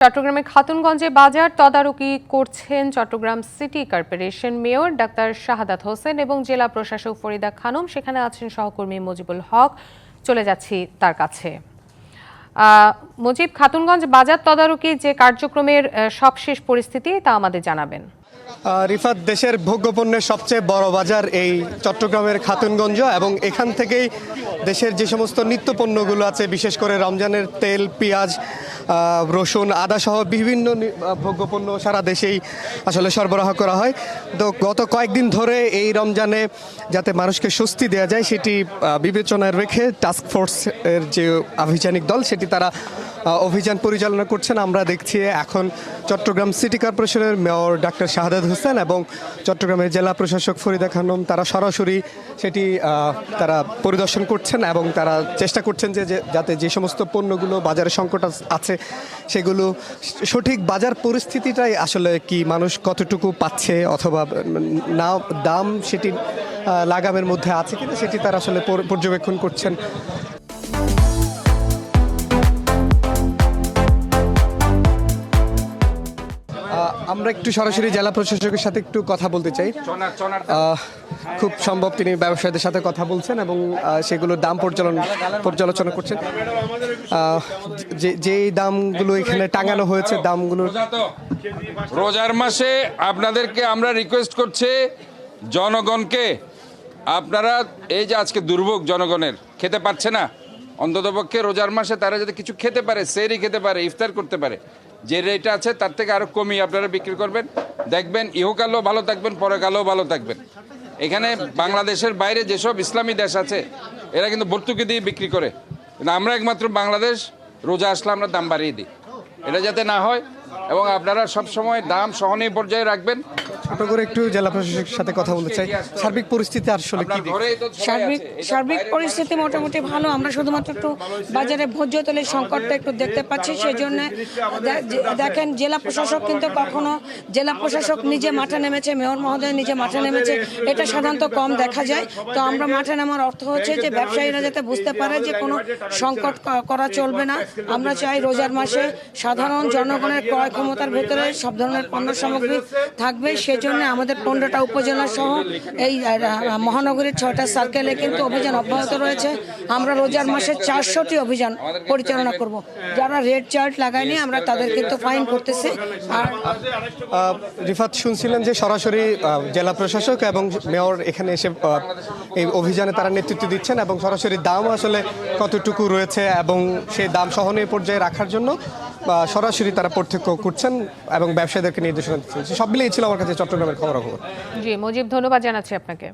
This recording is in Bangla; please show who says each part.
Speaker 1: চট্টগ্রামে খাতুনগঞ্জে বাজার তদারকি করছেন Chattogram city corporation mayor doctor Shahadat Hossain এবং জেলা প্রশাসক ফরিদা খানম। সেখানে আছেন সহকর্মী মুজিবুল হক। চলে যাচ্ছি তার কাছে। মুজিব, খাতুনগঞ্জ বাজার তদারকি যে কার্যক্রমের সবশেষ পরিস্থিতি তা আমাদের জানাবেন।
Speaker 2: রিফাত, দেশের ভোগ্যপণ্যের সবচেয়ে বড় বাজার এই চট্টগ্রামের খাতুনগঞ্জ, এবং এখান থেকেই দেশের যে সমস্ত নিত্য পণ্যগুলো আছে, বিশেষ করে রমজানের তেল, পেঁয়াজ, রসুন, আদা সহ বিভিন্ন ভোগ্যপণ্য সারা দেশেই আসলে সরবরাহ করা হয়। তো গত কয়েকদিন ধরে এই রমজানে যাতে মানুষকে স্বস্তি দেওয়া যায় সেটি বিবেচনায় রেখে টাস্ক ফোর্সের যে আভিযানিক দল সেটি তারা অভিযান পরিচালনা করছেন। আমরা দেখছি এখন চট্টগ্রাম সিটি কর্পোরেশনের মেয়র ডাক্তার শাহাদাত হোসেন এবং চট্টগ্রামের জেলা প্রশাসক ফরিদা খানম তারা সরাসরি সেটি তারা পরিদর্শন করছেন এবং তারা চেষ্টা করছেন যে যাতে যে সমস্ত পণ্যগুলো বাজারে সংকট আছে সেগুলো সঠিক বাজার পরিস্থিতিটাই আসলে কি মানুষ কতটুকু পাচ্ছে অথবা না দাম সেটি লাগামের মধ্যে আছে কিনা সেটি তারা আসলে পর্যবেক্ষণ করছেন। আমরা একটু সরাসরি জেলা প্রশাসকের সাথে একটু কথা বলতে চাই। খুব সম্ভব তিনি ব্যবসায়ীদের সাথে কথা বলছেন এবং সেগুলোর দাম পর্যালোচনা করছেন। যে দামগুলো এখানে টাঙানো হয়েছে দামগুলো
Speaker 3: রোজার মাসে আপনাদেরকে আমরা রিকোয়েস্ট করছি জনগণকে, আপনারা এই যে আজকে দুর্ভোগ জনগণের খেতে পারছে না, অন্ততপক্ষে রোজার মাসে তারা যাতে কিছু খেতে পারে, সেহরি খেতে পারে, ইফতার করতে পারে, যে রেট আছে তার থেকে আরো কমিয়ে আপনারা বিক্রি করবেন। দেখবেন ইহকালেও ভালো থাকবেন, পরকালেও ভালো থাকবেন। এখানে বাংলাদেশের বাইরে যেসব ইসলামী দেশ আছে এরা কিন্তু ভর্তুকি দিয়ে বিক্রি করে, কিন্তু আমরা একমাত্র বাংলাদেশ রোজা আসলে আমরা দাম বাড়িয়ে দিই। এটা যাতে না হয় এবং আপনারা সবসময় দাম সহনীয় পর্যায়ে রাখবেন।
Speaker 2: ছোট করে একটু জেলা প্রশাসকের সাথে কথা বলতে চাই। সার্বিক পরিস্থিতি আসলে কি?
Speaker 4: সার্বিক পরিস্থিতি মোটামুটি ভালো। আমরা শুধুমাত্র একটু বাজারে ভোজ্য তেলের সংকটটা একটু দেখতে পাচ্ছি। সেই জন্য দেখেন জেলা প্রশাসক কিন্তু কখনো জেলা প্রশাসক নিজে মাঠে নেমেছে, মেয়র মহোদয় নিজে মাঠে নেমেছে, এটা সাধারণত কম দেখা যায়। তো আমরা মাঠে নামার অর্থ হচ্ছে যে ব্যবসায়ীরা যাতে বুঝতে পারে যে কোনো সংকট করা চলবে না। আমরা চাই রোজার মাসে সাধারণ জনগণের ক্রয় ক্ষমতার ভেতরে সব ধরনের পণ্য সামগ্রী থাকবে। সেজন্য আমাদের 15টা উপজেলা সহ এই মহানগরীর 6টা সার্কেলে কিন্তু অভিযান অব্যাহত রয়েছে। আমরা রোজার মাসে 400টি অভিযান পরিচালনা করব। যারা রেড চার্ট লাগায়নি আমরা তাদের কিন্তু ফাইন করতেছি। আর
Speaker 2: রিফাত, শুনছিলেন যে সরাসরি জেলা প্রশাসক এবং মেয়র এখানে এসে এই অভিযানে তারা নেতৃত্ব দিচ্ছেন এবং সরাসরি দাম আসলে কতটুকু রয়েছে এবং সেই দাম সহনীয় পর্যায়ে রাখার জন্য সরাসরি তারা প্রত্যক্ষ করছেন এবং ব্যবসায়ীদেরকে নির্দেশনা দিচ্ছেন। সব মিলিয়ে ছিল আমার কাছে চট্টগ্রামের খবরাখবর।
Speaker 1: জি মুজিব, ধন্যবাদ জানাচ্ছি আপনাকে।